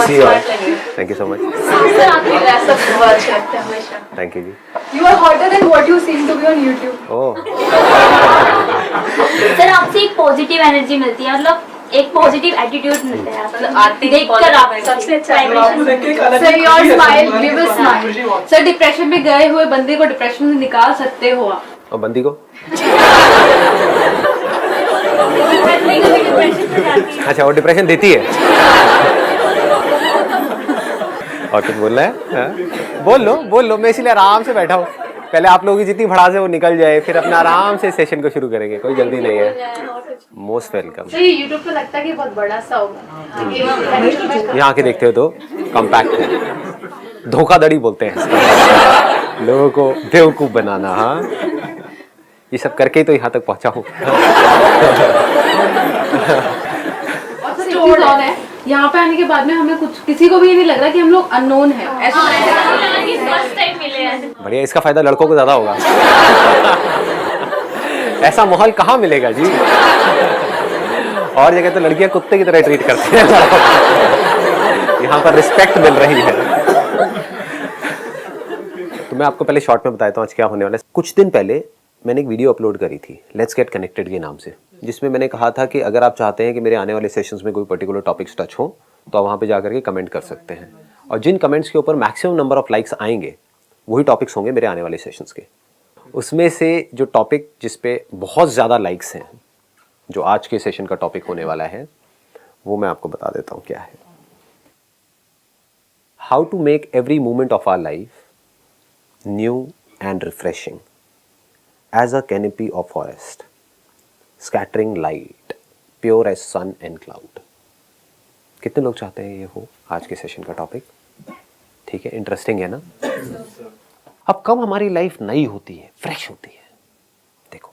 C you. Thank you so much. Sir आपकी dress up बहुत अच्छा लगता है हमेशा। थैंक यू जी। You are hotter than what you seem to be on YouTube. Oh sir आपसे एक पॉजिटिव एनर्जी मिलती है, मतलब एक पॉजिटिव एटीट्यूड मिलता है, मतलब आते ही देखकर आप सबसे अच्छा vibration। Sir your smile give a smile. Sir depression में गए हुए बंदे को डिप्रेशन से निकाल सकते हो आप। और बंदी को बंदी को भी डिप्रेशन में जाती है। अच्छा वो डिप्रेशन देती है। और कुछ बोलना है? हाँ? बोल लो, मैं इसलिए आराम से बैठा हूँ। पहले आप लोगों की जितनी भड़ास है वो निकल जाए, फिर अपना आराम से सेशन को शुरू करेंगे, कोई जल्दी नहीं है। Most welcome. सर ये यूट्यूब पे लगता है कि बहुत बड़ा सा होगा। यहाँ आके देखते हो तो कॉम्पैक्ट है। धोखाधड़ी बोलते हैं इसको। लोगों को बेवकूफ बनाना। हाँ ये सब करके ही तो यहाँ तक पहुँचा हूँ। और सर एक चीज और है, यहाँ पे आने के बाद में हमें कुछ किसी को भी ये नहीं लग रहा कि हम लोग अननोन है। ऐसा फर्स्ट टाइम मिले हैं। बढ़िया, इसका फायदा लड़कों को ज्यादा होगा। ऐसा माहौल कहाँ मिलेगा जी। और जगह तो लड़कियां कुत्ते की तरह ट्रीट करती हैं। यहाँ पर रिस्पेक्ट मिल रही है। तो मैं आपको पहले शॉर्ट में बताता हूँ आज क्या होने वाला है। कुछ दिन पहले मैंने एक वीडियो अपलोड करी थी लेट्स गेट कनेक्टेड के नाम से, जिसमें मैंने कहा था कि अगर आप चाहते हैं कि मेरे आने वाले सेशंस में कोई पर्टिकुलर टॉपिक्स टच हो तो आप वहाँ पे जाकर के कमेंट कर सकते हैं, और जिन कमेंट्स के ऊपर मैक्सिमम नंबर ऑफ लाइक्स आएंगे वही टॉपिक्स होंगे मेरे आने वाले सेशंस के। उसमें से जो टॉपिक जिस पे बहुत ज़्यादा लाइक्स हैं, जो आज के सेशन का टॉपिक होने वाला है, वो मैं आपको बता देता हूँ क्या है। How to make every moment of our life new and refreshing as a canopy of forest, scattering light, pure as sun and cloud। कितने लोग चाहते हैं ये हो आज के सेशन का टॉपिक? ठीक है, इंटरेस्टिंग है ना? अब कब हमारी लाइफ नई होती है, फ्रेश होती है? देखो,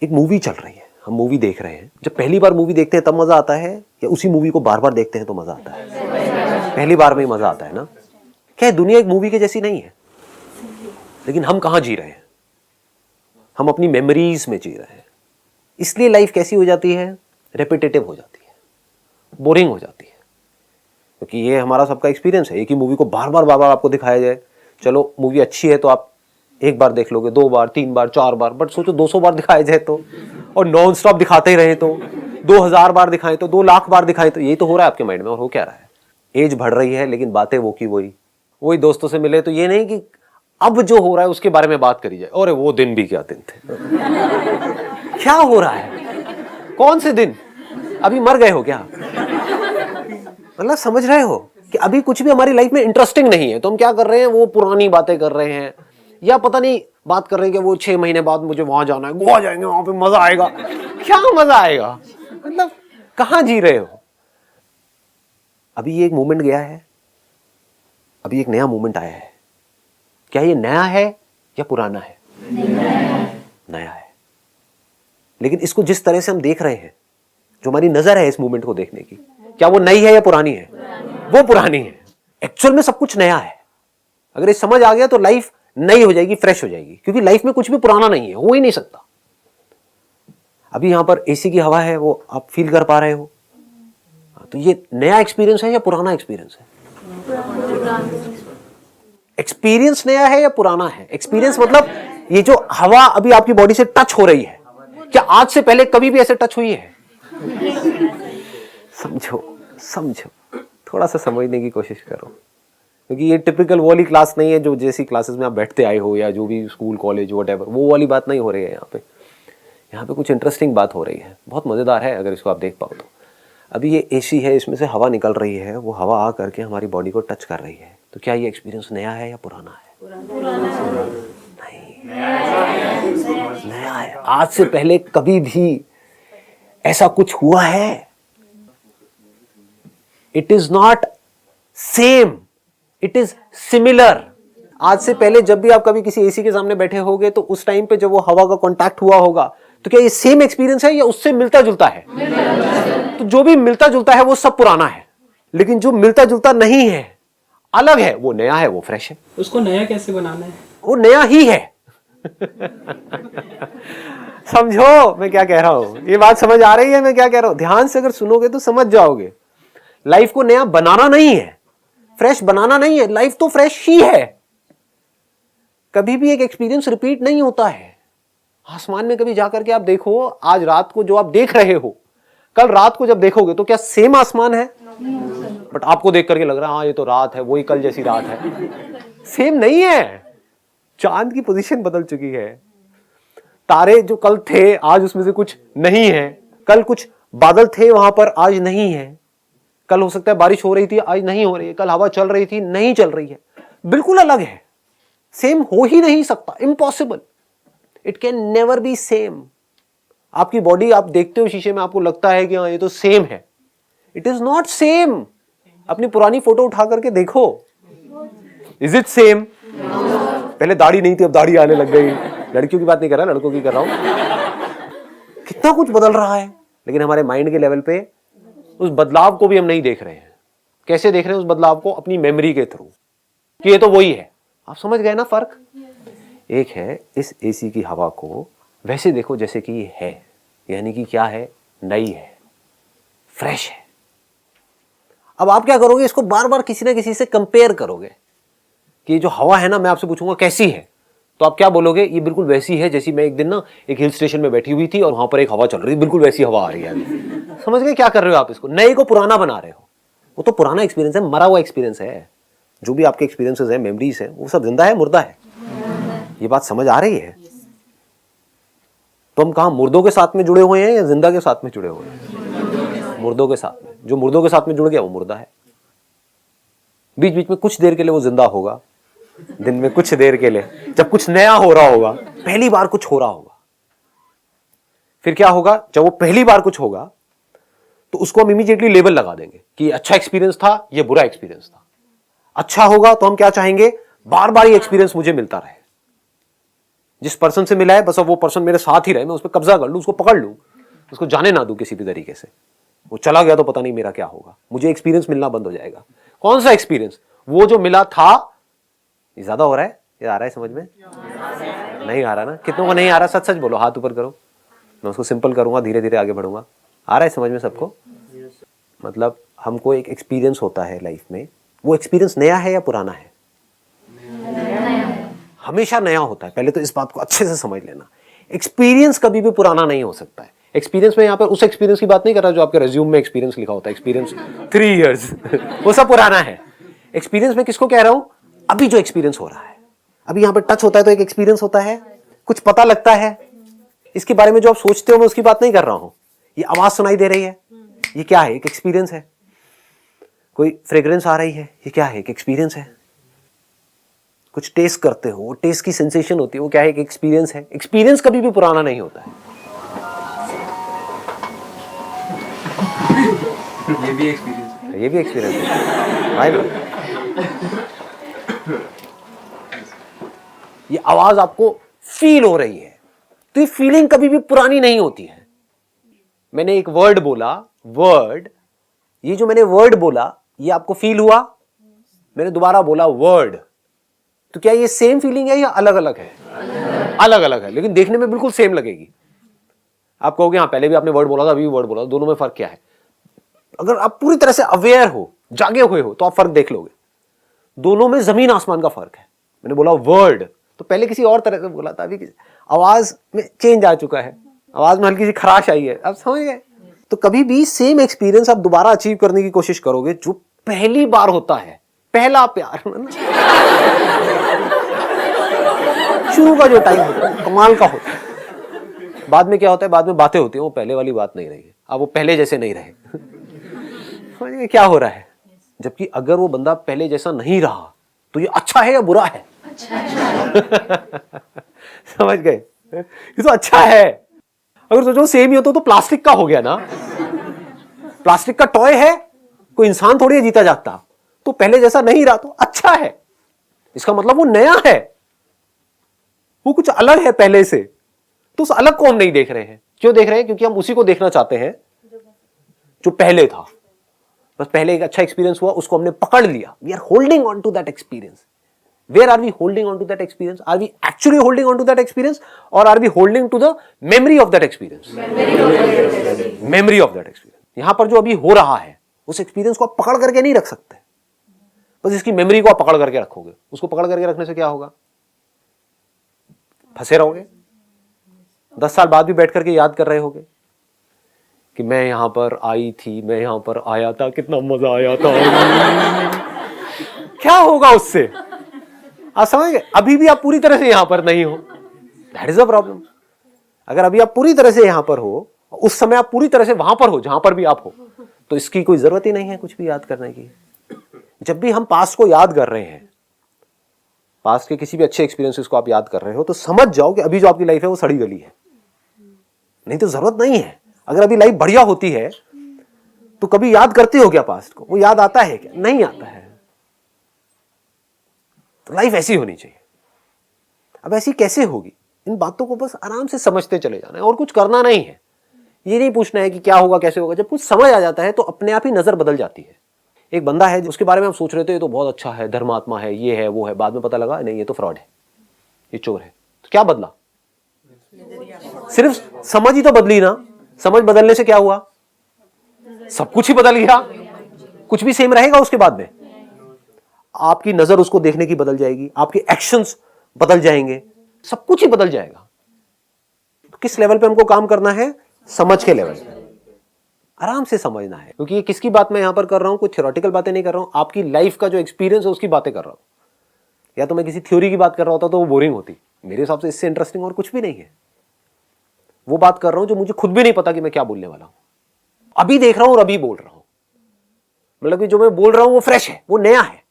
एक मूवी चल रही है, हम मूवी देख रहे हैं। जब पहली बार मूवी देखते हैं तब मजा आता है, या उसी मूवी को बार बार देखते हैं तो मजा आता है? पहली बार में ही मजा आता है ना? क्या दुनिया एक मूवी के जैसी नहीं है? लेकिन हम कहाँ जी रहे हैं? हम अपनी मेमोरीज में जी रहे हैं। इसलिए लाइफ कैसी हो जाती है? रेपिटेटिव हो जाती है, बोरिंग हो जाती है, क्योंकि ये हमारा सबका एक्सपीरियंस है। एक ही मूवी को बार बार आपको दिखाया जाए। चलो मूवी अच्छी है तो आप एक बार देख लोगे, 2 बार, 3 बार, 4 बार, बट सोचो 200 बार दिखाया जाए तो, और नॉन स्टॉप दिखाते ही रहे तो, 2000 बार दिखाएं तो, 2 लाख बार दिखाएं तो, यही तो हो रहा है आपके माइंड में। और हो क्या रहा है? एज बढ़ रही है लेकिन बातें वो की वही दोस्तों से मिले तो ये नहीं कि अब जो हो रहा है उसके बारे में बात करी जाए। और वो दिन भी क्या दिन थे। क्या हो रहा है? कौन से दिन? अभी मर गए हो क्या? मतलब समझ रहे हो कि अभी कुछ भी हमारी लाइफ में इंटरेस्टिंग नहीं है, तो हम क्या कर रहे हैं? वो पुरानी बातें कर रहे हैं, या पता नहीं बात कर रहे हैं कि वो 6 महीने बाद मुझे वहां जाना है, गोवा जाएंगे, वहां पे मजा आएगा। क्या मजा आएगा? मतलब कहां जी रहे हो? अभी ये एक मोमेंट गया है, अभी एक नया मोमेंट आया है। क्या ये नया है या पुराना है? नया है। लेकिन इसको जिस तरह से हम देख रहे हैं, जो हमारी नजर है इस मूवमेंट को देखने की, क्या वो नई है या पुरानी है? वो पुरानी है। एक्चुअल में सब कुछ नया है। अगर ये समझ आ गया तो लाइफ नई हो जाएगी, फ्रेश हो जाएगी, क्योंकि लाइफ में कुछ भी पुराना नहीं है, हो ही नहीं सकता। अभी यहां पर एसी की हवा है, वो आप फील कर पा रहे हो, तो ये नया एक्सपीरियंस है या पुराना एक्सपीरियंस है? एक्सपीरियंस नया है या पुराना है? एक्सपीरियंस मतलब ये जो हवा अभी आपकी बॉडी से टच हो रही है, क्या आज से पहले कभी भी ऐसे टच हुई है? समझो, थोड़ा सा समझने की कोशिश करो, क्योंकि ये टिपिकल वो वाली क्लास नहीं है जो जैसी क्लासेस में आप बैठते आए हो, या जो भी स्कूल कॉलेज व्हाटएवर, वो वाली बात नहीं हो रही है। यहाँ पे कुछ इंटरेस्टिंग बात हो रही है, बहुत मजेदार है अगर इसको आप देख पाओ तो। अभी ये एसी है, इसमें से हवा निकल रही है, वो हवा आ करके हमारी बॉडी को टच कर रही है, तो क्या ये एक्सपीरियंस नया है या पुराना है? नहीं, नया है। आज से पहले कभी भी ऐसा कुछ हुआ है? It is not same, it is similar. आज से पहले जब भी आप कभी किसी एसी के सामने बैठे होगे तो उस टाइम पे जब वो हवा का कांटेक्ट हुआ होगा, तो क्या ये सेम एक्सपीरियंस है या उससे मिलता जुलता है? तो जो भी मिलता जुलता है वो सब पुराना है, लेकिन जो मिलता जुलता नहीं है, अलग है, वो नया है, वो फ्रेश है। उसको नया कैसे बनाना है? वो नया ही है। समझो मैं क्या कह रहा हूं? ये बात समझ आ रही है मैं क्या कह रहा हूं? ध्यान से अगर सुनोगे तो समझ जाओगे। लाइफ को नया बनाना नहीं है, फ्रेश बनाना नहीं है, लाइफ तो फ्रेश ही है। कभी भी एक एक्सपीरियंस रिपीट नहीं होता है। आसमान में कभी जाकर के आप देखो, आज रात को जो आप देख रहे हो, कल रात को जब देखोगे तो क्या सेम आसमान है? बट आपको देख करके लग रहा है हाँ ये तो रात है, वही कल जैसी रात है। सेम नहीं है, चांद की पोजीशन बदल चुकी है। तारे जो कल थे आज उसमें से कुछ नहीं है, कल कुछ बादल थे वहां पर आज नहीं है, कल हो सकता है बारिश हो रही थी आज नहीं हो रही है, कल हवा चल रही थी नहीं चल रही है, बिल्कुल अलग है। सेम हो ही नहीं सकता, impossible, it can never be same. आपकी बॉडी आप देखते हो शीशे में, आपको लगता है कि हाँ ये तो सेम है, इट इज नॉट सेम। अपनी पुरानी फोटो उठा करके देखो, इज इट सेम? पहले दाढ़ी नहीं थी अब दाढ़ी आने लग गई। लड़कियों की बात नहीं कर रहा, लड़कों की कर रहा हूं। कितना कुछ बदल रहा है, लेकिन हमारे माइंड के लेवल पे उस बदलाव को भी हम नहीं देख रहे हैं। कैसे देख रहे हैं उस बदलाव को? अपनी मेमोरी के थ्रू, कि ये तो वही है। आप समझ गए ना फर्क? एक है इस एसी की हवा को वैसे देखो जैसे कि ये है, यानी कि क्या है? नई है, फ्रेश है। अब आप क्या करोगे? इसको बार बार किसी ना किसी से कंपेयर करोगे कि जो हवा है ना, मैं आपसे पूछूंगा कैसी है, तो आप क्या बोलोगे? ये बिल्कुल वैसी है जैसी मैं एक दिन ना एक हिल स्टेशन में बैठी हुई थी और वहां पर एक हवा चल रही, बिल्कुल वैसी हवा आ रही है। समझ गए क्या कर रहे हो आप? इसको नए को पुराना बना रहे हो। वो तो पुराना एक्सपीरियंस है, मरा हुआ एक्सपीरियंस है। जो भी आपके एक्सपीरियंसेस है, मेमोरीज है, वो सब जिंदा है मुर्दा है? ये बात समझ आ रही है? तो हम कहां मुर्दों के साथ में जुड़े हुए हैं या जिंदा के साथ में जुड़े हुए हैं? मुर्दों के साथ में। जो मुर्दों के साथ में जुड़ गया वो मुर्दा है। बीच बीच में कुछ देर के लिए वो जिंदा होगा, दिन में कुछ देर के लिए, जब कुछ नया हो रहा होगा, पहली बार कुछ हो रहा होगा। फिर क्या होगा? जब वो पहली बार कुछ होगा तो उसको हम इमीडिएटली लेबल लगा देंगे कि अच्छा एक्सपीरियंस था, ये बुरा एक्सपीरियंस था। अच्छा होगा तो हम क्या चाहेंगे? बार बार ये एक्सपीरियंस मुझे मिलता रहे। जिस पर्सन से मिला है बस अब वो पर्सन मेरे साथ ही रहे, मैं उस पर कब्जा कर लूं, उसको पकड़ लूं, उसको जाने ना दूं किसी भी तरीके से। वो चला गया तो पता नहीं मेरा क्या होगा, मुझे एक्सपीरियंस मिलना बंद हो जाएगा। कौन सा एक्सपीरियंस? वो जो मिला था। ये ज्यादा हो रहा है? ये आ रहा है समझ में? नहीं आ रहा ना? कितनों को नहीं आ रहा? सच सच बोलो, हाथ ऊपर करो। मैं उसको सिंपल करूंगा, धीरे धीरे आगे बढ़ूंगा। आ रहा है समझ में सबको? मतलब हमको एक एक्सपीरियंस होता है लाइफ में, वो एक्सपीरियंस नया है या पुराना है? हमेशा नया होता है। पहले तो इस बात को अच्छे से समझ लेना, एक्सपीरियंस कभी भी पुराना नहीं हो सकता है। एक्सपीरियंस में यहाँ पर उस एक्सपीरियंस की बात नहीं कर रहा जो आपके रिज्यूम में एक्सपीरियंस लिखा होता है, एक्सपीरियंस 3 इयर्स वो सब पुराना है। एक्सपीरियंस में किसको कह रहा हूं? अभी जो एक्सपीरियंस हो रहा है, अभी यहाँ पर टच होता है तो एक एक्सपीरियंस होता है, कुछ पता लगता है। इसके बारे में जो आप सोचते हो मैं उसकी बात नहीं कर रहा हूं। ये आवाज सुनाई दे रही है, ये क्या है? एक एक्सपीरियंस है। कोई फ्रेग्रेंस आ रही है, ये क्या है? एक एक्सपीरियंस है। कुछ टेस्ट करते हो, टेस्ट की सेंसेशन होती है, वो क्या है? एक एक्सपीरियंस है। एक्सपीरियंस कभी भी पुराना नहीं होता है। ये भी एक्सपीरियंस है। ये भी एक्सपीरियंस है भाई। ये आवाज आपको फील हो रही है, तो ये फीलिंग कभी भी पुरानी नहीं होती है। मैंने एक वर्ड बोला, वर्ड, ये जो मैंने वर्ड बोला ये आपको फील हुआ। मैंने दोबारा बोला वर्ड, तो क्या ये सेम फीलिंग है या अलग अलग है? अलग अलग है, लेकिन देखने में बिल्कुल सेम लगेगी। आप कहोगे हाँ पहले भी आपने वर्ड बोला था, अभी भी वर्ड बोला, दोनों में फर्क क्या है? अगर आप पूरी तरह से अवेयर हो, जागे हुए हो, तो आप फर्क देख लोगे। दोनों में जमीन आसमान का फर्क है। मैंने बोला वर्ड तो पहले किसी और तरह से बोला था, अभी आवाज में चेंज आ चुका है, आवाज में हल्की सी खराश आई है। आप समझ गए? तो कभी भी सेम एक्सपीरियंस आप दोबारा अचीव करने की कोशिश करोगे जो पहली बार होता है, पहला प्यार, शुरू का जो टाइम होता है कमाल का होता है। बाद में क्या होता है? बाद में बातें होती है, वो पहले वाली बात नहीं रही, अब वो पहले जैसे नहीं रहे। क्या हो रहा है? जबकि अगर वो बंदा पहले जैसा नहीं रहा तो ये अच्छा है या बुरा है? समझ गए? ये तो अच्छा है। अगर सोचो सेम ही हो तो प्लास्टिक का हो गया ना। प्लास्टिक का टॉय है, कोई इंसान थोड़ी है जीता जागता, तो पहले जैसा नहीं रहा तो अच्छा है। इसका मतलब वो नया है, वो कुछ अलग है पहले से। तो उस अलग को हम नहीं देख रहे हैं। क्यों देख रहे हैं? क्योंकि हम उसी को देखना चाहते हैं जो पहले था। बस पहले एक अच्छा एक्सपीरियंस हुआ, उसको हमने पकड़ लिया। We are holding on to that experience. Where are we holding on to that experience? Are we actually holding on to that experience, or are we holding to the memory of that experience? Memory of that experience. यहां पर जो अभी हो रहा है उस experience को आप पकड़ करके नहीं रख सकते, बस इसकी मेमोरी को आप पकड़ करके रखोगे। उसको पकड़ करके रखने से क्या होगा? फंसे रहोगे। 10 साल बाद भी बैठ करके याद कर रहे होगे कि मैं यहां पर आई थी, मैं यहां पर आया था, कितना मजा आया था। क्या होगा उससे? आप समझ गए? अभी भी आप पूरी तरह से यहां पर नहीं हो, दैट इज अ प्रॉब्लम। अगर अभी आप पूरी तरह से यहां पर हो, उस समय आप पूरी तरह से वहां पर हो जहां पर भी आप हो, तो इसकी कोई जरूरत ही नहीं है कुछ भी याद करने की। जब भी हम पास्ट को याद कर रहे हैं, पास्ट के किसी भी अच्छे एक्सपीरियंसेस को आप याद कर रहे हो, तो समझ जाओ कि अभी जो आपकी लाइफ है वो सड़ी गली है, नहीं तो जरूरत नहीं है। अगर अभी लाइफ बढ़िया होती है तो कभी याद करते हो क्या पास्ट को? वो याद आता है क्या? नहीं आता है। तो लाइफ ऐसी होनी चाहिए। अब ऐसी कैसे होगी? इन बातों को बस आराम से समझते चले जाना है और कुछ करना नहीं है। ये नहीं पूछना है कि क्या होगा कैसे होगा। जब कुछ समझ आ जाता है तो अपने आप ही नजर बदल जाती है। एक बंदा है उसके बारे में हम सोच रहे थे ये तो बहुत अच्छा है, धर्मात्मा है, ये है वो है, बाद में पता लगा नहीं ये तो फ्रॉड है, ये चोर है। तो क्या बदला? सिर्फ समझ ही तो बदली ना। समझ बदलने से क्या हुआ? सब कुछ ही बदल गया। कुछ भी सेम रहेगा उसके बाद में? आपकी नजर उसको देखने की बदल जाएगी, आपके एक्शंस बदल जाएंगे, सब कुछ ही बदल जाएगा। तो किस लेवल पे हमको काम करना है? समझ के लेवल पे आराम से समझना है। क्योंकि ये किसकी बात मैं यहां पर कर रहा हूं, कोई थ्योरेटिकल बातें नहीं कर रहा हूं, आपकी लाइफ का जो एक्सपीरियंस है उसकी बातें कर रहा हूं। या तो मैं किसी थ्योरी की बात कर रहा होता तो वो बोरिंग होती। मेरे हिसाब से इससे इंटरेस्टिंग और कुछ भी नहीं है। वो बात कर रहा हूं जो मुझे खुद भी नहीं पता कि मैं क्या बोलने वाला हूं, अभी देख रहा हूं और अभी बोल रहा हूं। मतलब कि जो मैं बोल रहा हूं वो फ्रेश है, वो नया है।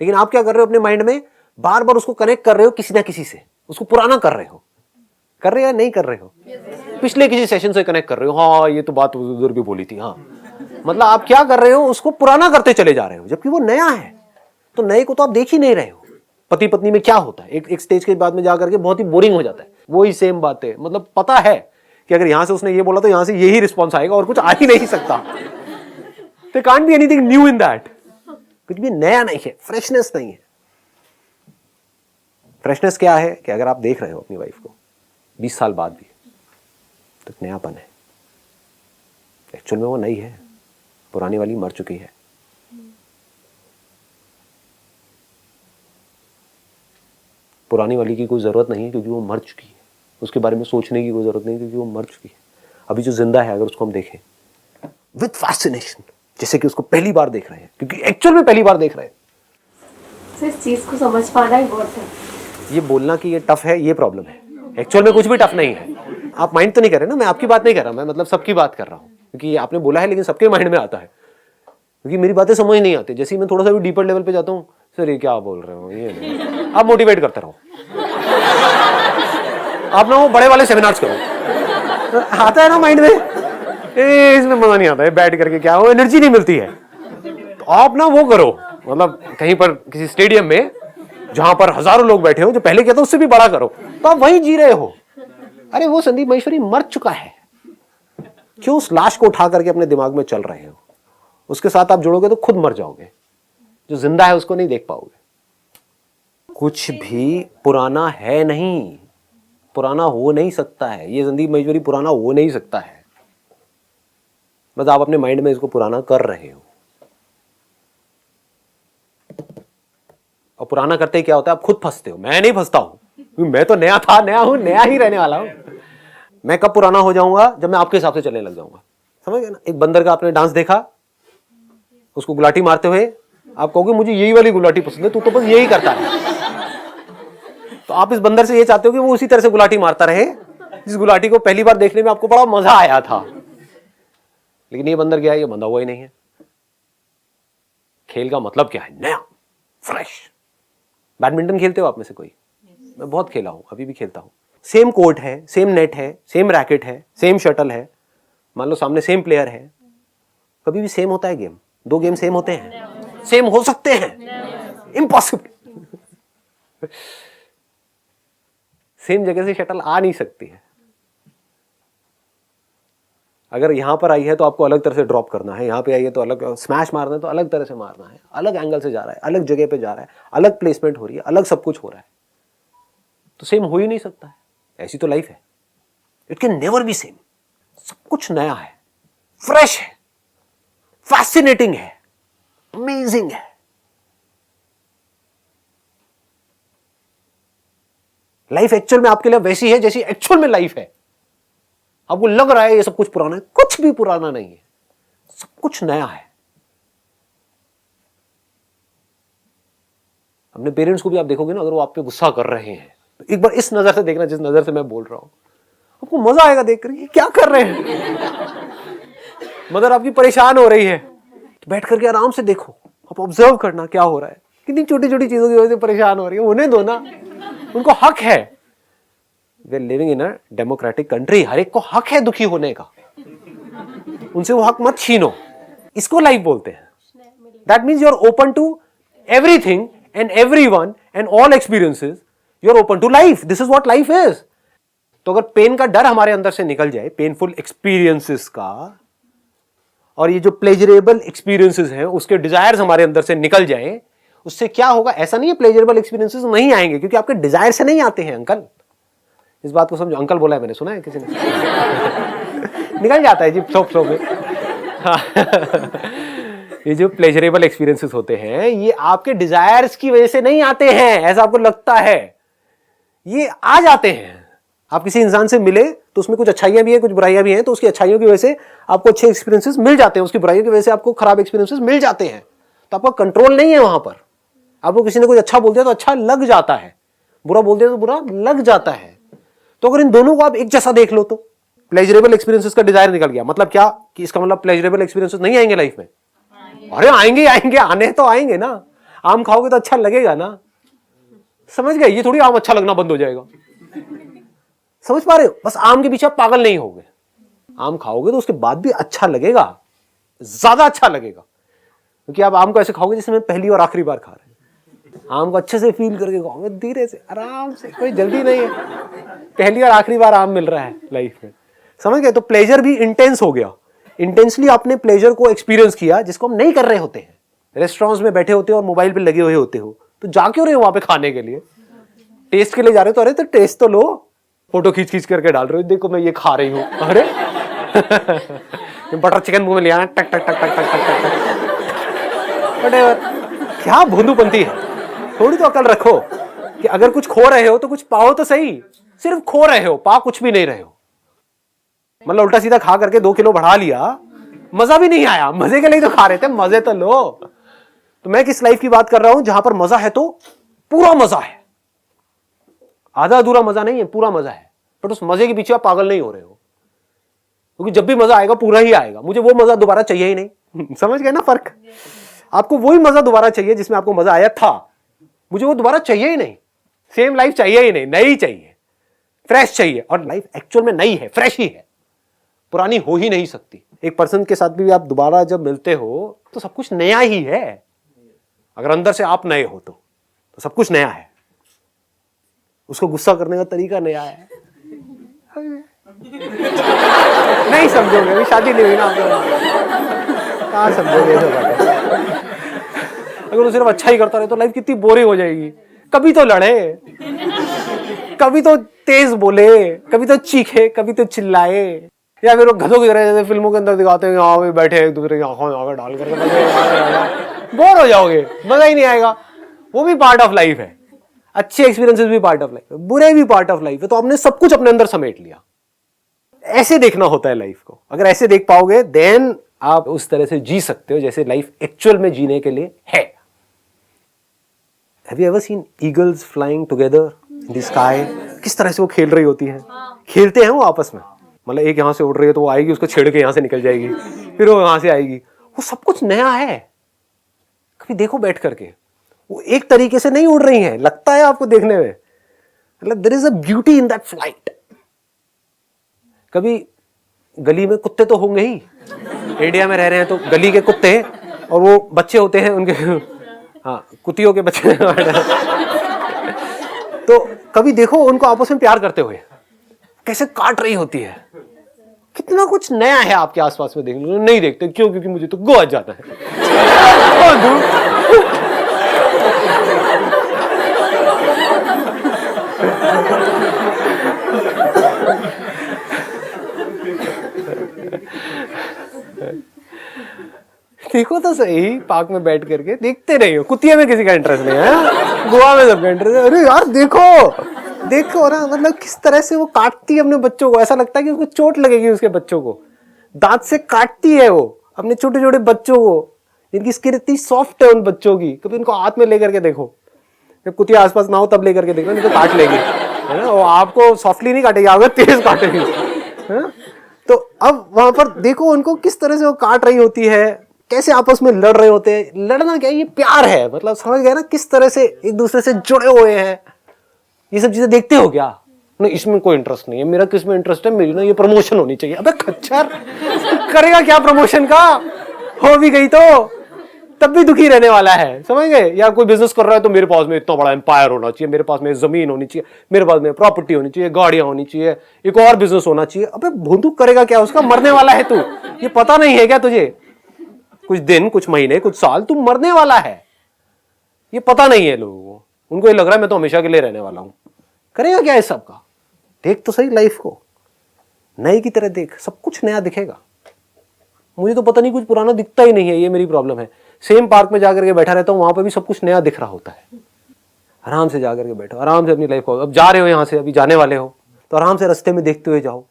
लेकिन आप क्या कर रहे हो? अपने माइंड में बार बार उसको कनेक्ट कर रहे हो किसी ना किसी से, उसको पुराना कर रहे हो। कर रहे हो या नहीं कर रहे हो? पिछले किसी सेशन से कनेक्ट कर रहे हो, हाँ ये तो बात उधर भी बोली थी, हाँ। मतलब आप क्या कर रहे हो? उसको पुराना करते चले जा रहे हो, जबकि वो नया है। तो नए को तो आप देख ही नहीं रहे हो। पति पत्नी में क्या होता है, एक स्टेज के बाद में जाकर के बहुत ही बोरिंग हो जाता है। वही सेम बात है। मतलब पता है कि अगर यहां से उसने ये बोला तो यहां से यही रिस्पॉन्स आएगा और कुछ आ ही नहीं सकता। तो can't be anything new in that. कुछ भी नया नहीं है, फ्रेशनेस नहीं है। फ्रेशनेस क्या है कि अगर आप देख रहे हो अपनी वाइफ को 20 साल बाद भी, तो नयापन है। एक्चुअल में वो नई है, पुरानी वाली मर चुकी है। पुरानी वाली की कोई जरूरत नहीं है क्योंकि वो मर चुकी है। उसके बारे में सोचने की कोई जरूरत नहीं क्योंकि वो मर चुकी है। अभी जो जिंदा है अगर उसको हम देखें विद फैसिनेशन, जैसे कि उसको पहली बार देख रहे हैं, क्योंकि एक्चुअल में पहली बार देख रहे हैं। इस चीज को समझ पाना ही बहुत है। ये बोलना कि ये टफ है, ये प्रॉब्लम है। एक्चुअल में कुछ भी टफ नहीं है। आप माइंड तो नहीं कर रहे ना, मैं आपकी बात नहीं कर रहा, मैं मतलब सबकी बात कर रहा हूँ। क्योंकि आपने बोला है लेकिन सबके माइंड में आता है, क्योंकि मेरी बातें समझ नहीं आती। जैसे ही मैं थोड़ा सा भी डीपर लेवल पे जाता हूँ, सर ये क्या बोल रहे हो, ये नहीं। आप मोटिवेट करते रहो, आप ना वो बड़े वाले सेमिनार्स करो। आता है ना माइंड में, इसमें मजा नहीं आता है बैठ करके, क्या वो एनर्जी नहीं मिलती है। तो आप ना वो करो, मतलब कहीं पर किसी स्टेडियम में जहां पर हजारों लोग बैठे हो, जो पहले कहते उससे भी बड़ा करो, तो आप वहीं जी रहे हो। अरे वो संदीप महेश्वरी मर चुका है, क्यों उस लाश को उठा करके अपने दिमाग में चल रहे हो? उसके साथ आप जुड़ोगे तो खुद मर जाओगे। जो जिंदा है उसको नहीं देख पाओगे। कुछ भी पुराना है नहीं, पुराना हो नहीं सकता है। ये संदीप महेश्वरी पुराना हो नहीं सकता है, बस आप अपने माइंड में इसको पुराना कर रहे हो। और पुराना करते ही क्या होता है? आप खुद फंसते हो। मैं नहीं फंसता हूं, मैं तो नया था, नया हूं, नया ही रहने वाला हूं। मैं कब पुराना हो जाऊंगा? जब मैं आपके हिसाब से चलने लग जाऊंगा। समझ गए ना? एक बंदर का आपने डांस देखा, उसको गुलाटी मारते हुए, आप कहोगे मुझे यही वाली गुलाटी पसंद है, तू तो बस यही करता है। तो आप इस बंदर से ये चाहते हो कि वो उसी तरह से गुलाटी मारता रहे जिस गुलाटी को पहली बार देखने में आपको बड़ा मजा आया था। लेकिन ये बंदर क्या है? ये बंधा हुआ ही नहीं है। खेल का मतलब क्या है? नया, फ्रेश। बैडमिंटन खेलते हो आप में से कोई? मैं बहुत खेला हूं, अभी भी खेलता हूं। सेम कोर्ट है, सेम नेट है, सेम रैकेट है, सेम शटल है, मान लो सामने सेम प्लेयर है। कभी भी सेम होता है गेम? दो गेम सेम होते हैं? सेम हो सकते हैं? इम्पॉसिबल। सेम जगह से शटल आ नहीं सकती है। अगर यहां पर आई है तो आपको अलग तरह से ड्रॉप करना है, यहां पे आई है तो अलग, स्मैश मारना है तो अलग तरह से मारना है, अलग एंगल से जा रहा है, अलग जगह पे जा रहा है, अलग प्लेसमेंट हो रही है, अलग सब कुछ हो रहा है। तो सेम हो ही नहीं सकता है। ऐसी तो लाइफ है, it can never be same. सब कुछ नया है, फ्रेश है। फैसिनेटिंग है, अमेजिंग है। लाइफ एक्चुअल में आपके लिए वैसी है जैसी एक्चुअल में लाइफ है। आपको लग रहा है ये सब कुछ पुराना है, कुछ भी पुराना नहीं है, सब कुछ नया है। अपने पेरेंट्स को भी आप देखोगे ना, अगर वो आप पे गुस्सा कर रहे हैं तो एक बार इस नजर से देखना जिस नजर से मैं बोल रहा हूं, आपको मजा आएगा देख कर क्या कर रहे हैं। मदर आपकी परेशान हो रही है तो बैठ करके आराम से देखो, आप ऑब्जर्व करना क्या हो रहा है, कितनी छोटी छोटी चीजों की वजह से परेशान हो रही है, उन्हें दो ना, उनको हक है। वे living in a democratic country, हर एक को हक है दुखी होने का, उनसे वो हक मत छीनो। इसको लाइफ बोलते हैं। That means you are open to everything and everyone and all experiences, you are open to life. This is what life is. तो अगर पेन का डर हमारे अंदर से निकल जाए, पेनफुल एक्सपीरियंसेस का, और ये जो प्लेजरेबल एक्सपीरियंसेस हैं उसके डिजायर्स हमारे अंदर से निकल जाएं, उससे क्या होगा? ऐसा नहीं है प्लेजरेबल एक्सपीरियंसेस नहीं आएंगे, क्योंकि आपके डिजायर से नहीं आते हैं अंकल। इस बात को समझो, अंकल बोला है मैंने, सुना है किसी ने? निकल जाता है जी सोप में। ये जो प्लेजरेबल एक्सपीरियंसेस होते हैं ये आपके डिजायर्स की वजह से नहीं आते हैं, ऐसा आपको लगता है, ये आ जाते हैं। आप किसी इंसान से मिले तो उसमें कुछ अच्छाइयां भी हैं, कुछ बुराइयां भी हैं, तो उसकी अच्छाइयों की वजह से आपको अच्छे एक्सपीरियंसेस मिल जाते हैं, उसकी बुराइयों की वजह से आपको खराब एक्सपीरियंसेस मिल जाते हैं। तो आपका कंट्रोल नहीं है वहां पर। आपको किसी ने कुछ अच्छा बोल दिया तो अच्छा लग जाता है, बुरा बोल दिया तो बुरा लग जाता है। तो अगर इन दोनों को आप एक जैसा देख लो तो प्लेजरेबल एक्सपीरियंसेस का डिजायर निकल गया। मतलब क्या कि इसका मतलब प्लेजरेबल एक्सपीरियंसेस नहीं आएंगे लाइफ में? अरे आएंगे आएंगे, आने तो आएंगे ना। आम खाओगे तो अच्छा लगेगा ना, समझ गए? ये थोड़ी आम अच्छा लगना बंद हो जाएगा, समझ पा रहे हो? बस आम के पीछे आप पागल नहीं होगे। आम खाओगे तो उसके बाद भी अच्छा लगेगा, ज्यादा अच्छा लगेगा, क्योंकि आप आम को ऐसे खाओगे जैसे मैं पहली और आखिरी बार खा रहे हैं। आम को अच्छे से फील करके खाओगे, धीरे से, आराम से, कोई जल्दी नहीं है। पहली और आखिरी बार आम मिल रहा है लाइफ में, समझ गए? तो प्लेजर भी इंटेंस हो गया। इंटेंसली आपने प्लेजर को एक्सपीरियंस किया, जिसको हम नहीं कर रहे होते हैं। रेस्टोरेंट्स में बैठे होते हो और मोबाइल पे लगे हुए होते हो, तो जा क्यों रहे हो वहां पे खाने के लिए? टेस्ट के लिए जा रहे हो तो अरे तो टेस्ट तो लो, फोटो खींच खींच करके डाल रहे हो, देखो मैं ये खा रही हूं। अरे बटर चिकन मुंह में लिया, टक टक टक टक टक टक टक। क्या भोंदूपंती है? थोड़ी तो अकल रखो कि अगर कुछ खो रहे हो तो कुछ पाओ तो सही। सिर्फ खो रहे हो, पा कुछ भी नहीं रहे हो। मतलब उल्टा सीधा खा करके 2 किलो बढ़ा लिया, मजा भी नहीं आया। मजे के लिए तो खा रहे थे, मजे तो लो। तो मैं किस लाइफ की बात कर रहा हूं जहां पर मजा है तो पूरा मजा है, आधा अधूरा मजा नहीं है, पूरा मजा है। बट उस मजे के पीछे आप पागल नहीं हो रहे हो, क्योंकि जब भी मजा आएगा पूरा ही आएगा। मुझे वो मजा दोबारा चाहिए ही नहीं। समझ गए ना फर्क? आपको वही मजा दोबारा चाहिए जिसमें आपको मजा आया था, मुझे वो दोबारा चाहिए ही नहीं। सेम लाइफ चाहिए ही नहीं, नई चाहिए, फ्रेश चाहिए। और लाइफ एक्चुअल में नई है, फ्रेश ही है, पुरानी हो ही नहीं सकती। एक पर्सन के साथ भी आप दोबारा जब मिलते हो तो सब कुछ नया ही है। अगर अंदर से आप नए हो तो सब कुछ नया है। उसको गुस्सा करने का तरीका नया है। नहीं समझोगे, अभी शादी नहीं हुई ना, कहाँ समझोगे? अगर वो सिर्फ अच्छा ही करता रहे तो लाइफ कितनी बोरिंग हो जाएगी। कभी तो लड़े, कभी तो तेज बोले, कभी तो चीखे, कभी तो चिल्लाए, या फिर वो गधों की तरह जैसे फिल्मों के अंदर दिखाते हैं, हाँ भाई बैठे एक दूसरे की आंखों में आंखें डाल करके, बोर हो जाओगे, मजा ही नहीं आएगा। वो भी पार्ट ऑफ लाइफ है, अच्छे एक्सपीरियंसेस भी पार्ट ऑफ लाइफ है, बुरे भी पार्ट ऑफ लाइफ है। तो आपने सब कुछ अपने अंदर समेट लिया। ऐसे देखना होता है लाइफ को। अगर ऐसे देख पाओगे देन आप उस तरह से जी सकते हो जैसे लाइफ एक्चुअल में जीने के लिए है। Have you ever seen eagles flying together in the sky? किस तरह से वो खेल रही होती है, खेलते हैं वो आपस में। मतलब एक यहां से उड़ रही है तो वो आएगी, उसको छेड़ के यहां से निकल जाएगी, फिर वो वहां से आएगी। वो सब कुछ नया है। कभी देखो बैठ करके, वो एक तरीके से नहीं उड़ रही है, लगता है आपको देखने में, मतलब there is a beauty in that flight. कभी गली में कुत्ते तो होंगे ही, इंडिया में रह रहे हैं तो गली के कुत्ते, और वो बच्चे होते हैं उनके, हाँ कुतियों के बच्चे। तो कभी देखो उनको आपस में प्यार करते हुए, कैसे काट रही होती है। कितना कुछ नया है आपके आसपास में देखने को। नहीं देखते क्यों? क्योंकि मुझे तो गोवा जाता है। देखो तो सही, पार्क में बैठ करके देखते नहीं हो। कुतिया में किसी का इंटरेस्ट नहीं है, गोवा में सबका इंटरेस्ट है। अरे यार देखो ना, मतलब किस तरह से वो काटती है अपने बच्चों को, ऐसा लगता है कि उसको चोट लगेगी उसके बच्चों को, दांत से काटती है वो अपने छोटे छोटे बच्चों को, जिनकी स्किन इतनी सॉफ्ट है उन बच्चों की। कभी उनको हाथ में लेकर के देखो, जब कुतिया आसपास ना हो तब लेकर के देखो, नहीं तो काट लेगी, है ना। वो आपको सॉफ्टली नहीं काटेगी, आपको तेज काटेगी, है ना। तो अब वहां पर देखो उनको किस तरह से वो काट रही होती है, कैसे आपस में लड़ रहे होते हैं। लड़ना क्या है, ये प्यार है, मतलब समझ गए ना, किस तरह से एक दूसरे से जुड़े हुए हैं। ये सब चीजें देखते हो क्या? नहीं, इसमें कोई इंटरेस्ट नहीं है। मेरा किस में इंटरेस्ट है, मेरी ना ये प्रमोशन होनी चाहिए। अबे खच्चर, करेगा क्या प्रमोशन का? हो भी गई तो तब भी दुखी रहने वाला है, समझ गए। या कोई बिजनेस कर रहा है तो मेरे पास में इतना बड़ा एम्पायर होना चाहिए, मेरे पास में जमीन होनी चाहिए, मेरे पास में प्रॉपर्टी होनी चाहिए, गाड़ियां होनी चाहिए, एक और बिजनेस होना चाहिए। अबे भोंदू, करेगा क्या उसका? मरने वाला है तू, ये पता नहीं है क्या तुझे? कुछ दिन, कुछ महीने, कुछ साल तू मरने वाला है, ये पता नहीं है लोगों को। उनको ये लग रहा है मैं तो हमेशा के लिए रहने वाला हूं। करेगा क्या इस सब का? देख तो सही लाइफ को, नई की तरह देख, सब कुछ नया दिखेगा। मुझे तो पता नहीं, कुछ पुराना दिखता ही नहीं है, ये मेरी प्रॉब्लम है। सेम पार्क में जाकर के बैठा रहता हूँ, वहां पर भी सब कुछ नया दिख रहा होता है। आराम से जाकर के बैठो, आराम से अपनी लाइफ को, अब जा रहे हो यहाँ से, अभी जाने वाले हो, तो आराम से रास्ते में देखते हुए जाओ,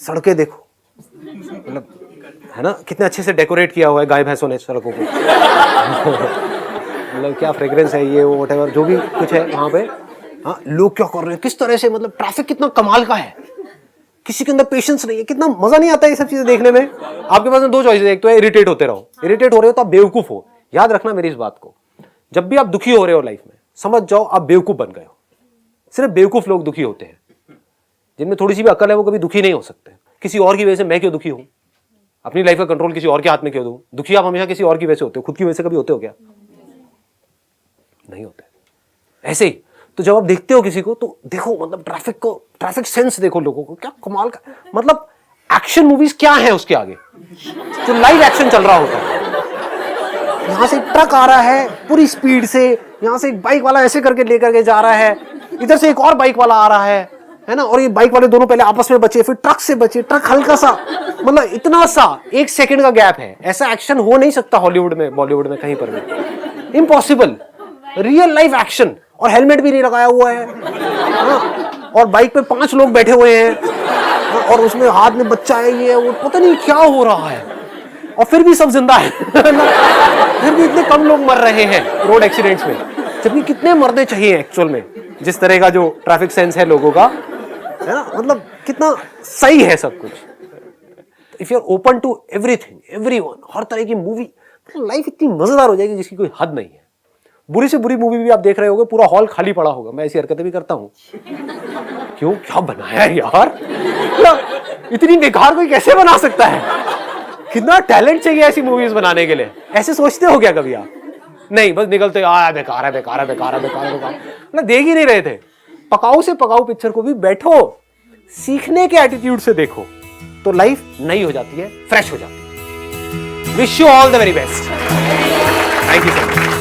सड़कें देखो, मतलब है ना, कितने अच्छे से डेकोरेट किया हुआ है गाय भैंसों ने सड़कों को। मतलब क्या फ्रेग्रेंस है ये, वो व्हाटएवर जो भी कुछ है वहां पे। हाँ, लोग क्या कर रहे हैं, किस तरह से, मतलब ट्रैफिक कितना कमाल का है, किसी के अंदर पेशेंस नहीं है। कितना मजा नहीं आता है ये सब चीजें देखने में। आपके पास में दो चॉइसेस, एक तो है इरिटेट होते रहो, इरिटेट हो रहे हो तो आप बेवकूफ हो। याद रखना मेरी इस बात को, जब भी आप दुखी हो रहे हो लाइफ में, समझ जाओ आप बेवकूफ बन गए हो। सिर्फ बेवकूफ लोग दुखी होते हैं, जिनमें थोड़ी सी भी अकल है वो कभी दुखी नहीं हो सकते। किसी और की वजह से मैं क्यों दुखी हूं? अपनी लाइफ का कंट्रोल किसी और के हाथ में क्यों दूं? दुखी आप हमेशा किसी और की वजह से होते हो, खुद की वजह से कभी होते हो क्या? नहीं होते। ऐसे ही तो जब आप देखते हो किसी को, तो देखो, मतलब ट्रैफिक को, ट्रैफिक सेंस देखो लोगों को, क्या कमाल का, मतलब एक्शन मूवीज क्या है उसके आगे, जो लाइव एक्शन चल रहा होता है। यहां से एक ट्रक आ रहा है पूरी स्पीड से, यहां से एक बाइक वाला ऐसे करके लेकर के जा रहा है, इधर से एक और बाइक वाला आ रहा है ना, और ये बाइक वाले दोनों पहले आपस में बचे, फिर ट्रक से बचे, ट्रक हल्का सा, मतलब इतना सा 1 सेकंड का गैप है। ऐसा एक्शन हो नहीं सकता हॉलीवुड में, बॉलीवुड में, कहीं पर भी इम्पॉसिबल। रियल लाइफ एक्शन, और हेलमेट भी नहीं लगाया हुआ है, और बाइक पे 5 लोग बैठे हुए हैं, और उसमें हाथ में बच्चा है, ये वो पता नहीं क्या हो रहा है, और फिर भी सब जिंदा है। फिर भी इतने कम लोग मर रहे हैं रोड एक्सीडेंट्स में, जबकि कितने मरने चाहिए एक्चुअल में, जिस तरह का जो ट्रैफिक सेंस है लोगों का, है ना, मतलब कितना सही है सब कुछ। If you are open to everything, everyone, हर तरह की मूवी, लाइफ इतनी मजेदार हो जाएगी जिसकी कोई हद नहीं है। बुरी से बुरी मूवी भी आप देख रहे होगे, पूरा हॉल खाली पड़ा होगा। मैं ऐसी हरकतें भी करता हूं। क्यों, क्या बनाया है यार, इतनी बेकार कोई कैसे बना सकता है? कितना टैलेंट चाहिए ऐसी मूवीज बनाने के लिए। ऐसे सोचते हो क्या कभी आप? नहीं, बस निकलते बेकार है, बेकार है, बेकार है, बेकार है, बेकार। ना देख ही नहीं रहे थे। पकाऊ से पकाऊ पिक्चर को भी बैठो, सीखने के एटीट्यूड से देखो, तो लाइफ नई हो जाती है, फ्रेश हो जाती है। Wish you all the very best. Thank you so much.